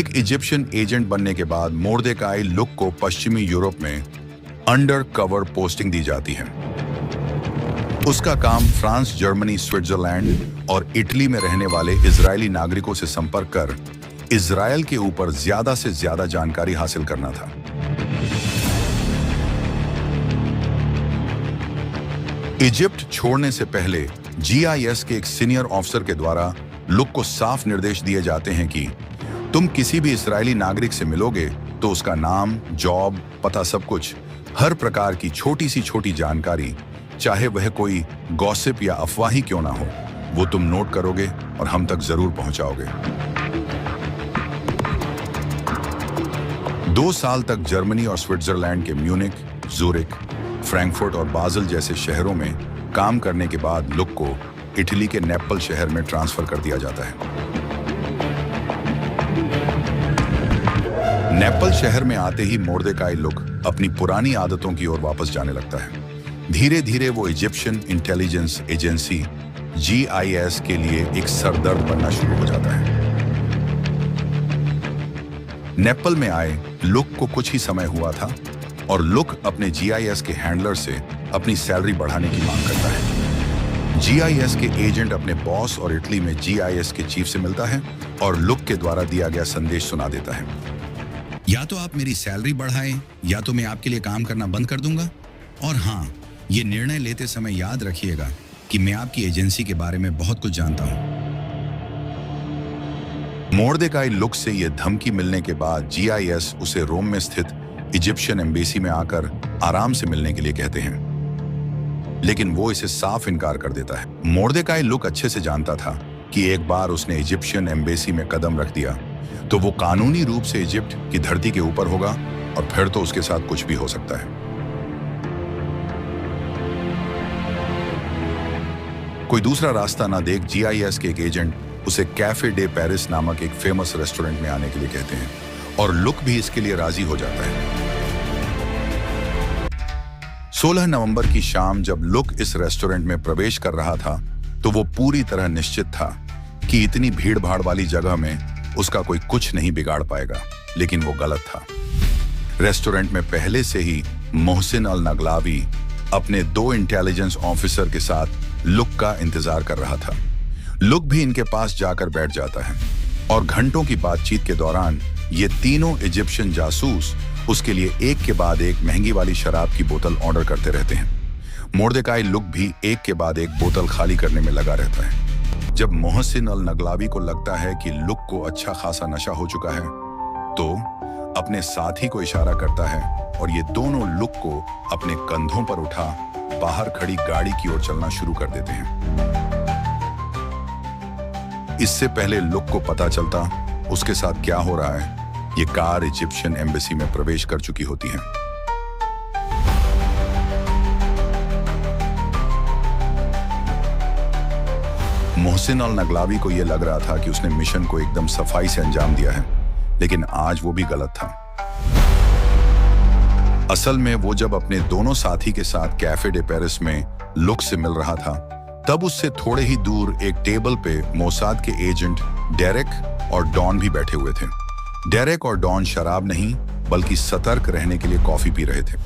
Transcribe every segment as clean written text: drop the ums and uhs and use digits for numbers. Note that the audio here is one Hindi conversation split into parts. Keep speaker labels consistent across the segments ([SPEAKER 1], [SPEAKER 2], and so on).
[SPEAKER 1] एक इजिप्शियन एजेंट बनने के बाद मोर्देकाई लुक को पश्चिमी यूरोप में अंडर कवर पोस्टिंग दी जाती है। उसका काम फ्रांस, जर्मनी, स्विट्जरलैंड और इटली में रहने वाले इजरायली नागरिकों से संपर्क कर इजरायल के ऊपर ज्यादा से ज्यादा जानकारी हासिल करना था। इजिप्ट छोड़ने से पहले जीआईएस के एक सीनियर ऑफिसर के द्वारा लुक को साफ निर्देश दिए जाते हैं कि तुम किसी भी इजरायली नागरिक से मिलोगे तो उसका नाम, जॉब, पता, सब कुछ, हर प्रकार की छोटी सी छोटी जानकारी, चाहे वह कोई गॉसिप या अफवाह ही क्यों ना हो, वो तुम नोट करोगे और हम तक जरूर पहुंचाओगे। 2 साल तक जर्मनी और स्विट्जरलैंड के म्यूनिक, जूरिक, फ्रैंकफर्ट और बाज़ल जैसे शहरों में काम करने के बाद लुक को इटली के नेपल शहर में ट्रांसफर कर दिया जाता है। नेपल शहर में आते ही मोर्देकाई लुक अपनी पुरानी आदतों की ओर वापस जाने लगता है। धीरे धीरे वो इजिप्शियन इंटेलिजेंस एजेंसी जीआईएस के लिए एक सरदर्द बनना शुरू हो जाता है। नेपल में आए लुक को कुछ ही समय हुआ था और लुक अपने जीआईएस के हैंडलर से अपनी सैलरी बढ़ाने की मांग करता है। जीआईएस के एजेंट अपने बॉस और इटली में जीआईएस के चीफ से मिलता है और लुक के द्वारा दिया गया संदेश सुना देता है।
[SPEAKER 2] या तो आप मेरी सैलरी बढ़ाएं या तो मैं आपके लिए काम करना बंद कर दूंगा। और हाँ, ये निर्णय लेते समय याद रखिएगा कि मैं आपकी एजेंसी के बारे में बहुत कुछ जानता हूं।
[SPEAKER 1] मोर्देकाई लुक से यह धमकी मिलने के बाद जीआईएस उसे रोम में स्थित इजिप्शियन एम्बेसी में आकर आराम से मिलने के लिए कहते हैं, लेकिन वो इसे साफ इनकार कर देता है। मोर्देकाई लुक अच्छे से जानता था कि एक बार उसने इजिप्शियन एम्बेसी में कदम रख दिया तो वो कानूनी रूप से इजिप्ट की धरती के ऊपर होगा और फिर तो उसके साथ कुछ भी हो सकता है। कोई दूसरा रास्ता ना देख जीआईएस के एक एजेंट उसे कैफे डे पेरिस नामक एक फेमस रेस्टोरेंट में आने के लिए कहते हैं और लुक भी इसके लिए राजी हो जाता है। 16 नवंबर की शाम जब लुक इस रेस्टोरेंट में प्रवेश कर रहा था तो वो पूरी तरह निश्चित था कि इतनी भीड़ भाड़ वाली जगह में उसका कोई कुछ नहीं बिगाड़ पाएगा, लेकिन वो गलत था। रेस्टोरेंट में पहले से ही मोहसिन अल नगलावी अपने 2 इंटेलिजेंस ऑफिसर के साथ लुक का इंतजार कर रहा था। लुक भी इनके पास जाकर बैठ जाता है और घंटों की बातचीत के दौरान ये तीनों इजिप्शियन जासूस उसके लिए एक के बाद एक महंगी वाली शराब की बोतल ऑर्डर करते रहते हैं। मोर्देकाई लुक भी एक के बाद एक बोतल खाली करने में लगा रहता है। जब मोहसिन अल नगलावी को लगता है कि लुक को अच्छा खासा नशा हो चुका है तो अपने साथी को इशारा करता है और ये दोनों लुक को अपने कंधों पर उठा बाहर खड़ी गाड़ी की ओर चलना शुरू कर देते हैं। इससे पहले लुक को पता चलता उसके साथ क्या हो रहा है, ये कार इजिप्शियन एम्बेसी में प्रवेश कर चुकी होती है। मोहसिन अल नगलावी को यह लग रहा था कि उसने मिशन को एकदम सफाई से अंजाम दिया है, लेकिन आज वो भी गलत था। असल में वो जब अपने दोनों साथी के साथ कैफे डे पेरिस में लुक से मिल रहा था तब उससे थोड़े ही दूर एक टेबल पे मोसाद के एजेंट डेरेक और डॉन भी बैठे हुए थे। डेरेक और डॉन शराब नहीं बल्कि सतर्क रहने के लिए कॉफी पी रहे थे।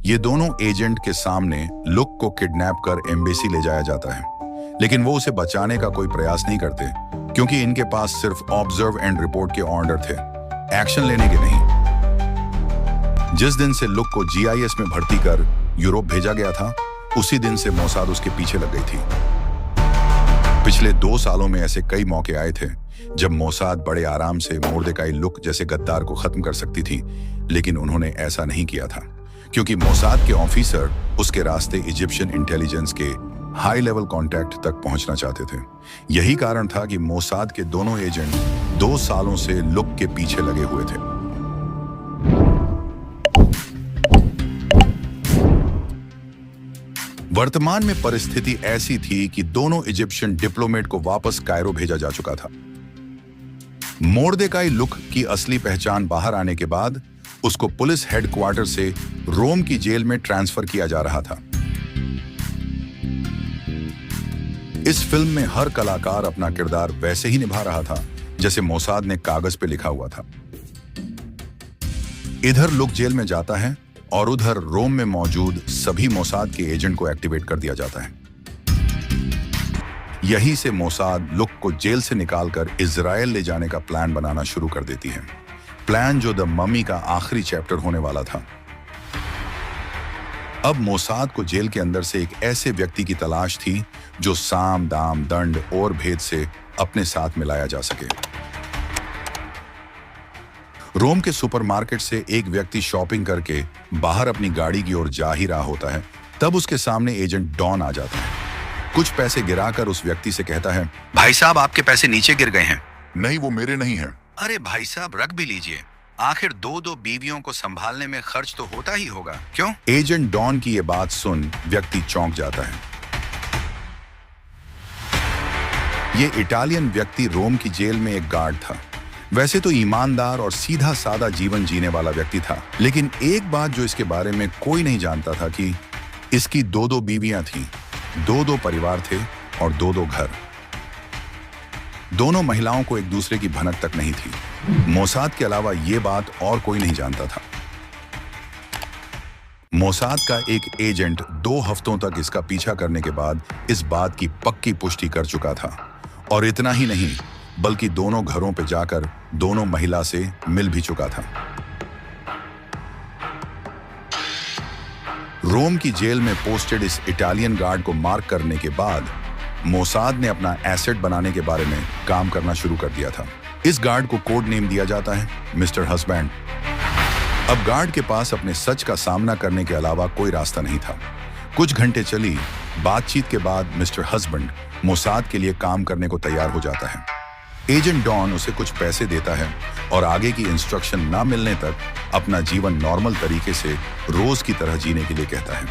[SPEAKER 1] ये दोनों एजेंट के सामने लुक को किडनैप कर एम्बेसी ले जाया जाता है, लेकिन वो उसे बचाने का कोई प्रयास नहीं करते क्योंकि इनके पास सिर्फ ऑब्जर्व एंड रिपोर्ट के ऑर्डर थे, एक्शन लेने के नहीं। जिस दिन से लुक को जीआईएस में भर्ती कर यूरोप भेजा गया था उसी दिन से मोसाद उसके पीछे लग गई थी। पिछले 2 सालों में ऐसे कई मौके आए थे जब मोसाद बड़े आराम से मोर्देकाई लुक जैसे गद्दार को खत्म कर सकती थी, लेकिन उन्होंने ऐसा नहीं किया था क्योंकि मोसाद के ऑफिसर उसके रास्ते इजिप्शियन इंटेलिजेंस के हाई लेवल कॉन्टैक्ट तक पहुंचना चाहते थे। यही कारण था कि मोसाद के दोनों एजेंट 2 सालों से लुक के पीछे लगे हुए थे। वर्तमान में परिस्थिति ऐसी थी कि दोनों इजिप्शियन डिप्लोमेट को वापस कायरो भेजा जा चुका था। मोर्देकाई लुक की असली पहचान बाहर आने के बाद उसको पुलिस हेडक्वार्टर से रोम की जेल में ट्रांसफर किया जा रहा था। इस फिल्म में हर कलाकार अपना किरदार वैसे ही निभा रहा था जैसे मोसाद ने कागज पे लिखा हुआ था। इधर लुक जेल में जाता है और उधर रोम में मौजूद सभी मोसाद के एजेंट को एक्टिवेट कर दिया जाता है। यहीं से मोसाद लुक को जेल से निकालकर इजराइल ले जाने का प्लान बनाना शुरू कर देती है। प्लान जो द मम्मी का आखिरी चैप्टर होने वाला था। अब मोसाद को जेल के अंदर से एक ऐसे व्यक्ति की तलाश थी जो साम दाम दंड और भेद से अपने साथ मिलाया जा सके। रोम के सुपरमार्केट से एक व्यक्ति शॉपिंग करके बाहर अपनी गाड़ी की ओर जा ही रहा होता है, तब उसके सामने एजेंट डॉन आ जाता है। कुछ पैसे गिराकर उस व्यक्ति से कहता है,
[SPEAKER 2] भाई साहब आपके पैसे नीचे गिर गए हैं।
[SPEAKER 1] नहीं, वो मेरे नहीं हैं।
[SPEAKER 2] अरे भाई साहब रख भी लीजिए, आखिर दो बीवियों को संभालने में खर्च तो होता ही होगा, क्यों?
[SPEAKER 1] एजेंट डॉन की ये बात सुन व्यक्ति चौंक जाता है। ये इटालियन व्यक्ति रोम की जेल में एक गार्ड था। वैसे तो ईमानदार और सीधा सादा जीवन जीने वाला व्यक्ति था, लेकिन एक बात जो इसके बारे में कोई नहीं जानता था कि इसकी दो बीवियां थीं, दो परिवार थे और दो घर। दोनों महिलाओं को एक दूसरे की भनक तक नहीं थी। मोसाद के अलावा ये बात और कोई नहीं जानता था। मोसाद का एक एजेंट 2 हफ्तों तक इसका पीछा करने के बाद इस बात की पक्की पुष्टि कर चुका था, और इतना ही नहीं बल्कि दोनों घरों पे जाकर दोनों महिला से मिल भी चुका था। रोम की जेल में पोस्टेड इस इटालियन गार्ड को मार्क करने के बाद मोसाद ने अपना एसेट बनाने के बारे में काम करना शुरू कर दिया था। इस गार्ड को कोड नेम दिया जाता है मिस्टर हस्बैंड। अब गार्ड के पास अपने सच का सामना करने के अलावा कोई रास्ता नहीं था। कुछ घंटे चली बातचीत के बाद मिस्टर हस्बैंड मोसाद के लिए काम करने को तैयार हो जाता है। एजेंट डॉन उसे कुछ पैसे देता है और आगे की इंस्ट्रक्शन ना मिलने तक अपना जीवन नॉर्मल तरीके से रोज की तरह जीने के लिए कहता है।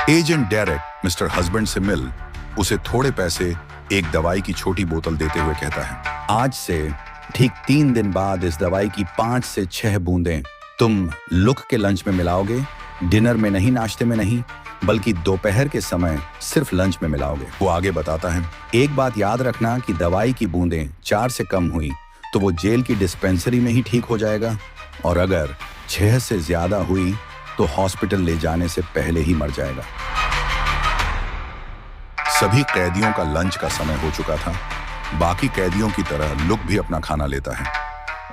[SPEAKER 1] एजेंट डेरेक मिस्टर हस्बैंड से मिल उसे थोड़े पैसे, एक दवाई की छोटी बोतल देते हुए कहता है,
[SPEAKER 2] आज से ठीक 3 दिन बाद इस दवाई की 5 से 6 बूंदें तुम लुक के लंच में मिलाओगे। डिनर में नहीं, नाश्ते में नहीं, बल्कि दोपहर के समय सिर्फ लंच में मिलाओगे। वो आगे बताता है, एक बात याद रखना कि दवाई की बूंदें 4 से कम हुई तो वो जेल की डिस्पेंसरी में ही ठीक हो जाएगा, और अगर 6 से ज्यादा हुई तो हॉस्पिटल ले जाने से पहले ही मर जाएगा।
[SPEAKER 1] सभी कैदियों का लंच का समय हो चुका था। बाकी कैदियों की तरह लुक भी अपना खाना लेता है,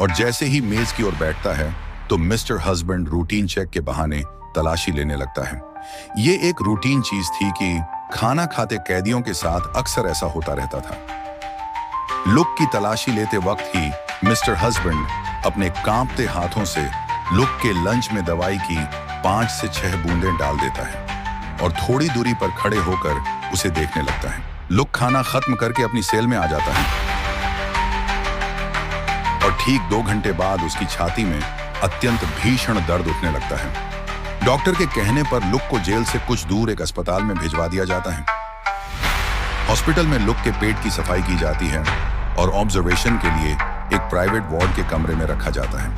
[SPEAKER 1] और जैसे ही मेज की ओर बैठता है तो मिस्टर हस्बैंड रूटीन चेक के बहाने तलाशी लेने लगता है। ये एक रूटीन चीज थी कि खाना खाते कैदियों के साथ अक्सर ऐसा होता रहता था। लुक की तलाशी लेते वक्त ही मिस्टर हस्बैंड अपने कांपते हाथों से लुक के लंच में दवाई की 5 से 6 बूंदें डाल देता है और थोड़ी दूरी पर खड़े होकर उसे देखने लगता है। लुक खाना खत्म करके अपनी सेल में आ जाता है और ठीक 2 घंटे बाद उसकी छाती में अत्यंत भीषण दर्द उठने लगता है। डॉक्टर के कहने पर लुक को जेल से कुछ दूर एक अस्पताल में भिजवा दिया जाता है। हॉस्पिटल में लुक के पेट की सफाई की जाती है और ऑब्जर्वेशन के लिए एक प्राइवेट वार्ड के कमरे में रखा जाता है।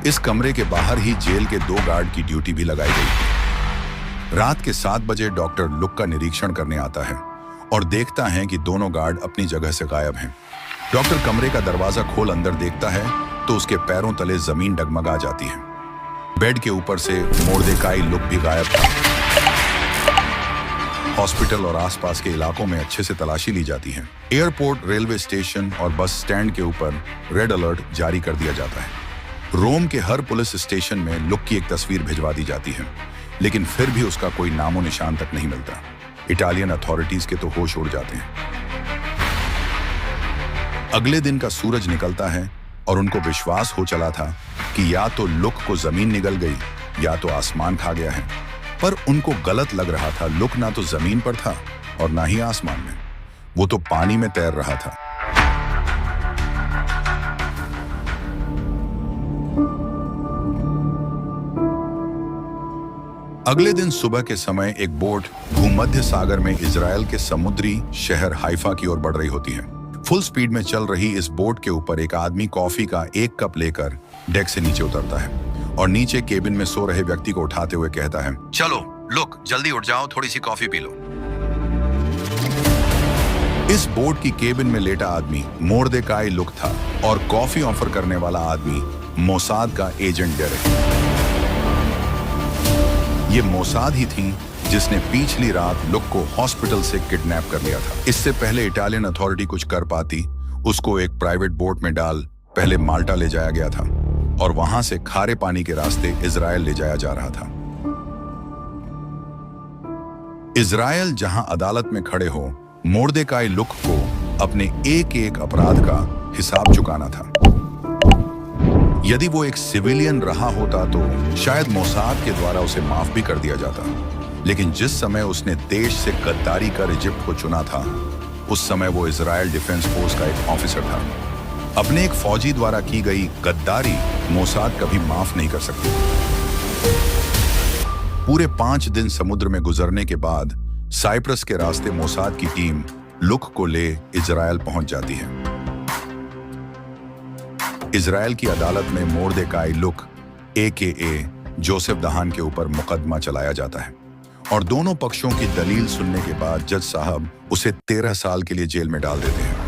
[SPEAKER 1] इस कमरे के बाहर ही जेल के 2 गार्ड की ड्यूटी भी लगाई गई थी। रात के 7 बजे डॉक्टर लुक का निरीक्षण करने आता है और देखता है कि दोनों गार्ड अपनी जगह से गायब हैं। डॉक्टर कमरे का दरवाजा खोल अंदर देखता है तो उसके पैरों तले जमीन डगमगा जाती है। बेड के ऊपर से मोर्देकाई लुक भी गायब था। हॉस्पिटल और आसपास के इलाकों में अच्छे से तलाशी ली जाती है। एयरपोर्ट, रेलवे स्टेशन और बस स्टैंड के ऊपर रेड अलर्ट जारी कर दिया जाता है। रोम के हर पुलिस स्टेशन में लुक की एक तस्वीर भिजवा दी जाती है, लेकिन फिर भी उसका कोई नामो निशान तक नहीं मिलता। इटालियन अथॉरिटीज के तो होश उड़ जाते हैं। अगले दिन का सूरज निकलता है और उनको विश्वास हो चला था कि या तो लुक को जमीन निगल गई या तो आसमान खा गया है, पर उनको गलत लग रहा था। लुक ना तो जमीन पर था और ना ही आसमान में, वो तो पानी में तैर रहा था। अगले दिन सुबह के समय एक बोट भूमध्य सागर में इजराइल के समुद्री शहर हाइफा की ओर बढ़ रही होती है। फुल स्पीड में चल रही इस बोट के ऊपर एक आदमी कॉफी का 1 कप लेकर डेक से नीचे उतरता है और नीचे केबिन में सो रहे व्यक्ति को उठाते हुए कहता है,
[SPEAKER 2] चलो लुक, जल्दी उठ जाओ, थोड़ी सी कॉफी पी लो।
[SPEAKER 1] इस बोट की केबिन में लेटा आदमी मोर्देकाई लुक था और कॉफी ऑफर करने वाला आदमी मोसाद का एजेंट डेरेक। ये मोसाद ही थी जिसने पिछली रात लुक को हॉस्पिटल से किडनैप कर लिया था। इससे पहले इटालियन अथॉरिटी कुछ कर पाती, उसको एक प्राइवेट बोट में डाल पहले माल्टा ले जाया गया था और वहां से खारे पानी के रास्ते इजराइल ले जाया जा रहा था। इजराइल जहां अदालत में खड़े हो मोर्देकाई लुक को अपने एक एक अपराध का हिसाब चुकाना था। यदि वो एक सिविलियन रहा होता तो शायद मोसाद के द्वारा उसे माफ भी कर दिया जाता, लेकिन जिस समय उसने देश से गद्दारी कर इजिप्ट को चुना था, उस समय वो इजराइल डिफेंस फोर्स का एक ऑफिसर था। अपने एक फौजी द्वारा की गई गद्दारी मोसाद कभी माफ नहीं कर सकती। पूरे 5 दिन समुद्र में गुजरने के बाद साइप्रस के रास्ते मोसाद की टीम लुक को ले इजराइल पहुंच जाती है। इजराइल की अदालत में मोर्देकाई लुक AKA जोसेफ दहान के ऊपर मुकदमा चलाया जाता है और दोनों पक्षों की दलील सुनने के बाद जज साहब उसे 13 साल के लिए जेल में डाल देते हैं।